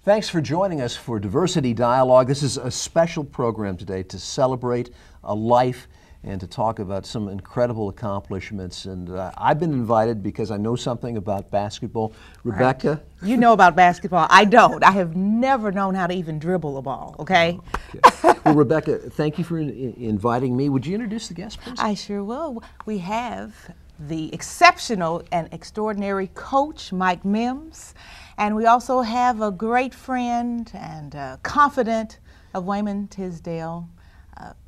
Thanks for joining us for Diversity Dialogue. This is a special program today to celebrate a life and to talk about some incredible accomplishments. And I've been invited because I know something about basketball. Rebecca? You know about basketball. I don't. I have never known how to even dribble a ball, okay? Okay. Well, Rebecca, thank you for inviting me. Would you introduce the guest, please? I sure will. We have the exceptional and extraordinary coach, Mike Mims. And we also have a great friend and confidant of Wayman Tisdale,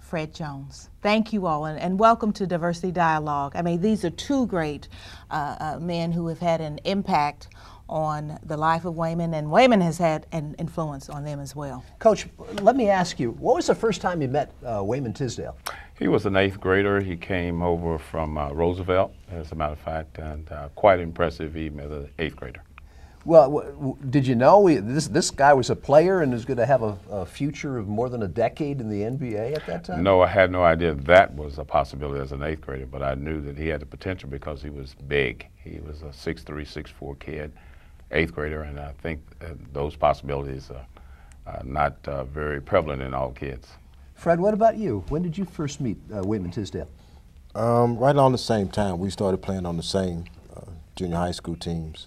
Fred Jones. Thank you all, and welcome to Diversity Dialogue. I mean, these are two great men who have had an impact on the life of Wayman, and Wayman has had an influence on them as well. Coach, let me ask you, what was the first time you met Wayman Tisdale? He was an 8th grader. He came over from Roosevelt, as a matter of fact, and quite impressive even as an 8th grader. Well, did you know this guy was a player and is going to have a future of more than a decade in the NBA at that time? No, I had no idea that was a possibility as an 8th grader, but I knew that he had the potential because he was big. He was a 6'3", 6'4" kid, 8th grader, and I think those possibilities are not very prevalent in all kids. Fred, what about you? When did you first meet Wayman Tisdale? Right around the same time. We started playing on the same junior high school teams.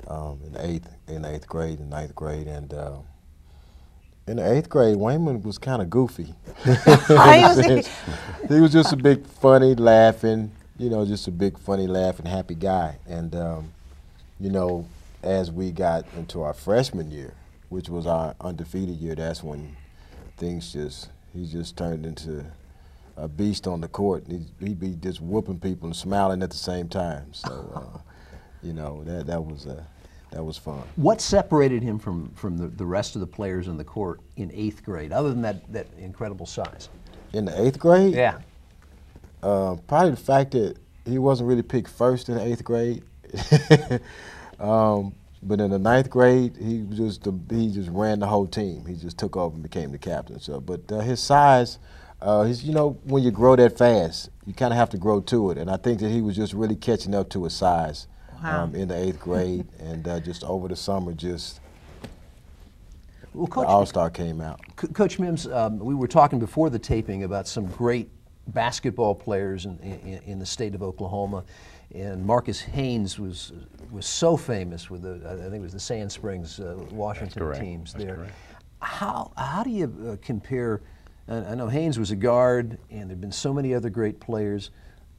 In the eighth grade and 9th grade, and in the 8th grade, Wayman was kind of goofy. He was just a big, funny, laughing, just a big, funny, laughing, happy guy. And as we got into our freshman year, which was our undefeated year, that's when he just turned into a beast on the court. He'd be just whooping people and smiling at the same time. So, that was fun. What separated him from the rest of the players on the court in 8th grade, other than that incredible size? In the 8th grade? Yeah. Probably the fact that he wasn't really picked first in the 8th grade. But in the 9th grade, he just ran the whole team. He just took over and became the captain. So, but his size, when you grow that fast, you kind of have to grow to it. And I think that he was just really catching up to his size. Wow. In the 8th grade, and just over the summer, Coach, the All-Star came out. Coach Mims, we were talking before the taping about some great basketball players in the state of Oklahoma, and Marcus Haynes was so famous with I think it was the Sand Springs, Washington teams there. Correct. How do you compare? I know Haynes was a guard, and there've been so many other great players.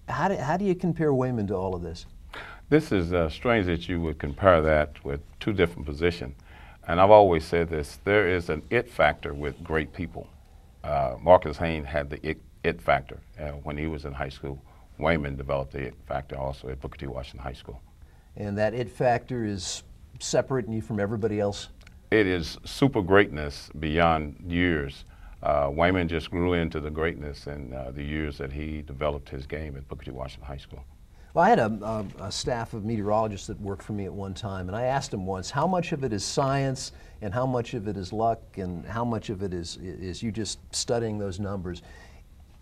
How do you compare Wayman to all of this? This is strange that you would compare that with two different positions. And I've always said this, there is an it factor with great people. Marcus Haynes had the it factor when he was in high school. Wayman developed the it factor also at Booker T. Washington High School. And that it factor is separating you from everybody else? It is super greatness beyond years. Wayman just grew into the greatness in the years that he developed his game at Booker T. Washington High School. Well, I had a staff of meteorologists that worked for me at one time, and I asked them once, how much of it is science and how much of it is luck and how much of it is you just studying those numbers?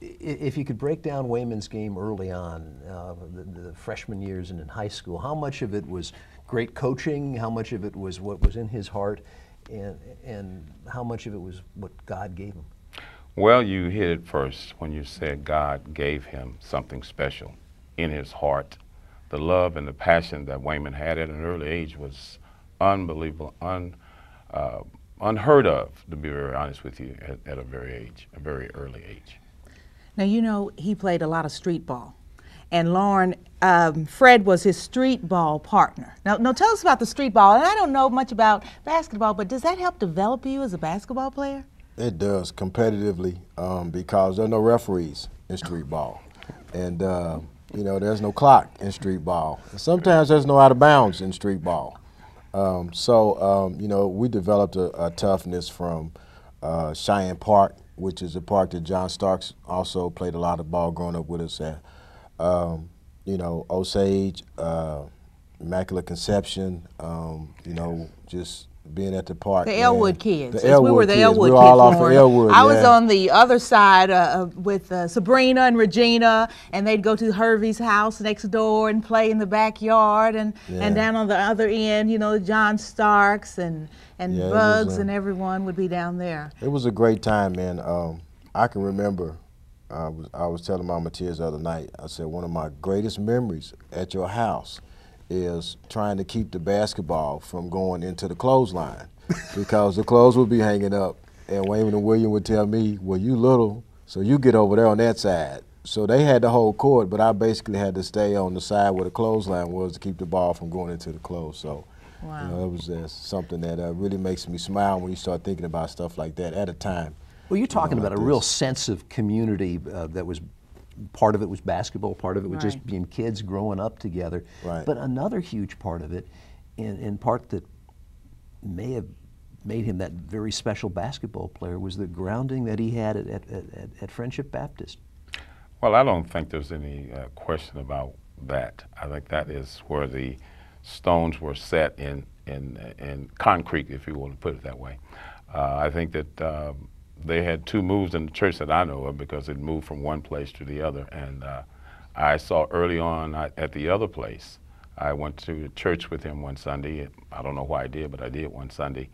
If you could break down Wayman's game early on, the freshman years and in high school, how much of it was great coaching, how much of it was what was in his heart, and how much of it was what God gave him? Well, you hit it first when you said God gave him something special in his heart. The love and the passion that Wayman had at an early age was unbelievable, unheard of, to be very honest with you, at a very early age. Now, he played a lot of street ball. And Lauren, Fred was his street ball partner. Now, tell us about the street ball. And I don't know much about basketball, but does that help develop you as a basketball player? It does, competitively, because there are no referees in street ball. And there's no clock in street ball. And sometimes there's no out of bounds in street ball. We developed a toughness from Cheyenne Park, which is a park that John Starks also played a lot of ball growing up with us at. Osage, Immaculate Conception, just being at the park. The Elwood kids. The Elwood we were the kids. Elwood We were kids. all off of Lauren. Elwood. I was yeah. on the other side with Sabrina and Regina, and they'd go to Hervey's house next door and play in the backyard, and down on the other end, you know, John Starks and Yeah, Bugs and everyone would be down there. It was a great time, man. I can remember, I was telling Mama Tears the other night, I said one of my greatest memories at your house is trying to keep the basketball from going into the clothesline because the clothes would be hanging up, and Wayman and William would tell me, well, you little, so you get over there on that side. So they had the whole court, but I basically had to stay on the side where the clothesline was to keep the ball from going into the clothes. So, wow. You know, it was something that really makes me smile when you start thinking about stuff like that at a time. Well, you're talking about like a real sense of community that was, part of it was basketball, part of it was just being kids growing up together. Right. But another huge part of it, in part that may have made him that very special basketball player, was the grounding that he had at Friendship Baptist. Well, I don't think there's any question about that. I think that is where the stones were set in concrete, if you want to put it that way. I think that they had two moves in the church that I know of because it moved from one place to the other. And I saw early on at the other place, I went to church with him one Sunday. I don't know why I did, but I did one Sunday.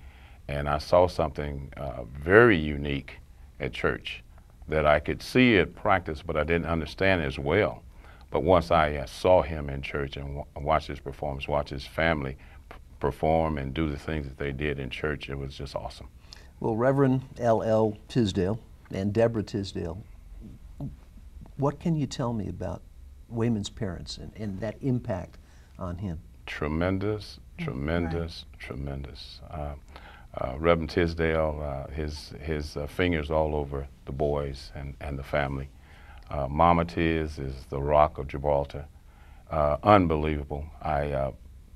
And I saw something very unique at church that I could see at practice, but I didn't understand as well. But once I saw him in church and watched his performance, watched his family perform and do the things that they did in church, it was just awesome. Well, Reverend L.L. Tisdale and Deborah Tisdale, what can you tell me about Wayman's parents and that impact on him? Tremendous, tremendous, tremendous. Reverend Tisdale, his fingers all over the boys and the family. Mama Tiz is the rock of Gibraltar. Unbelievable. I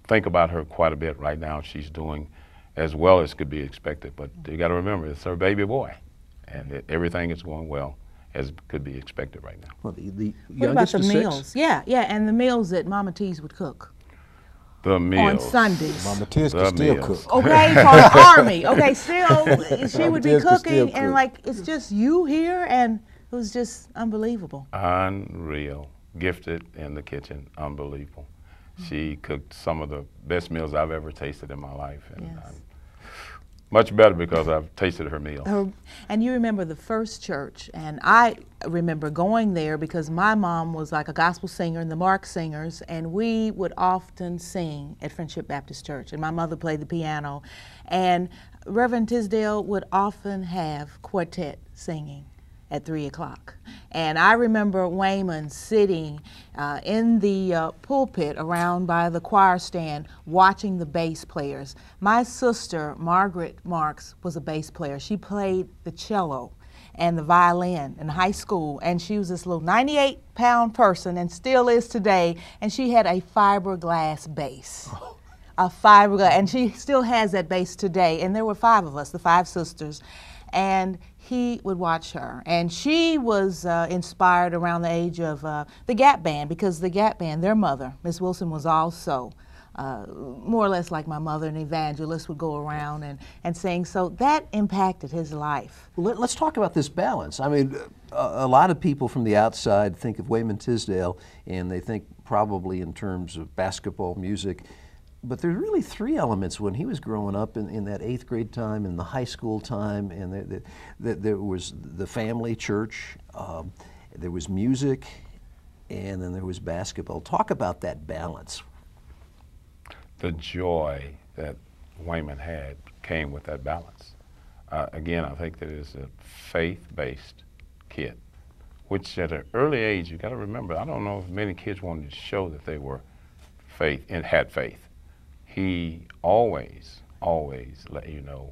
think about her quite a bit right now. She's doing as well as could be expected, but you got to remember, it's her baby boy, and everything is going well as could be expected right now. Well, the What about youngest the of meals? 6? Yeah, and the meals that Mama T's would cook The meals. on Sundays. Mama Tiz The could still meals. cook. Okay, for the Army. Okay, still, she would be Tiz could still cooking, and cook. like, it's just you here, and it was just unbelievable. Unreal. Gifted in the kitchen. Unbelievable. She cooked some of the best meals I've ever tasted in my life. And Yes. much better because I've tasted her meals. And you remember the first church, and I remember going there because my mom was like a gospel singer in the Mark Singers, and we would often sing at Friendship Baptist Church, and my mother played the piano, and Reverend Tisdale would often have quartet singing at 3 o'clock. And I remember Wayman sitting in the pulpit around by the choir stand watching the bass players. My sister, Margaret Marks, was a bass player. She played the cello and the violin in high school, and she was this little 98-pound person and still is today, and she had a fiberglass bass. A fiberglass, and she still has that bass today, and there were 5 of us, the 5 sisters, and he would watch her. And she was inspired around the age of the Gap Band, because the Gap Band, their mother, Miss Wilson, was also more or less like my mother, an evangelist, would go around and sing. So that impacted his life. Well, let's talk about this balance. I mean, a lot of people from the outside think of Wayman Tisdale, and they think probably in terms of basketball, music, but there's really 3 elements when he was growing up in that 8th grade time and the high school time, and there was the family church, there was music, and then there was basketball. Talk about that balance. The joy that Wayman had came with that balance. Again, I think that is a faith-based kid, which at an early age, you got to remember, I don't know if many kids wanted to show that they were faith and had faith. He always let you know